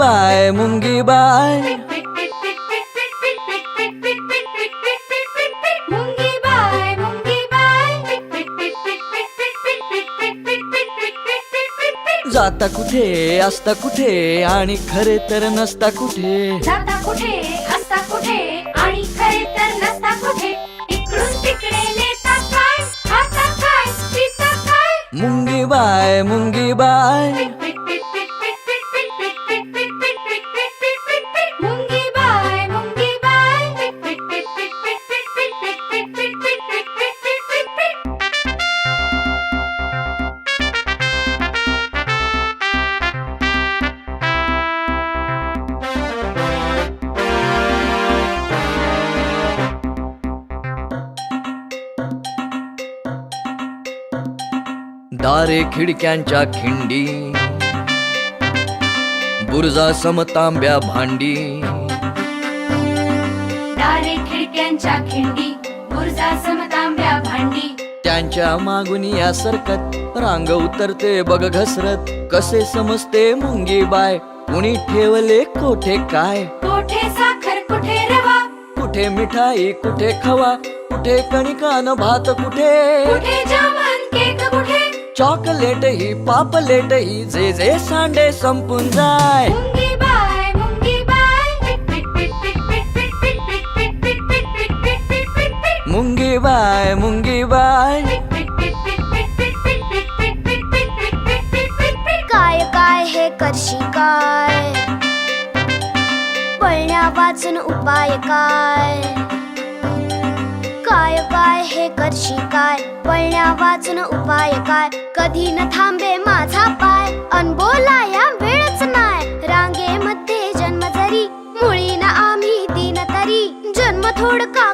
bye मुंगी bye मुंगी bye मुंगी बाय जाता कुठे असता कुठे आणि खरे तर नसता कुठे जाता कुठे असता कुठे आणि खरे तर नसता कुठे इकडून तिकडे नेता काय खाता काय पिता काय मुंगी बाय मुंगी बाय मुंगी बाय मुंगी बाय दारे खिडक्यांच्या खिंडी बुरजा समतांब्या भांडी दारे खिडक्यांच्या खिंडी बुरजा समतांब्या भांडी त्यांच्या मागून या सरकत रांग उतरते बघ घसरत कसे समजते मुंगी बाय कुणी ठेवले कोठे काय कोठे साखर कुठे रवा कुठे मिठाई कुठे खवा कुठे कणिकान भात कुठे कुठे जामन केक कुठे चॉकलेट ही पापलेट ही जे जे सांडे संपून जाय मुंगी बाय मुंगी बाय मुंगी बाय मुंगी बाय काय काय हे करशी काय पळण्या वाचून उपाय काय काय काय हे करशी काय पळण्या वाचून उपाय काय कधी न थांबे माझा पाय अनबोला या वेळच नाय रांगेमध्ये जन्म जरी मुळी ना आम्ही दिन तरी जन्म थोडका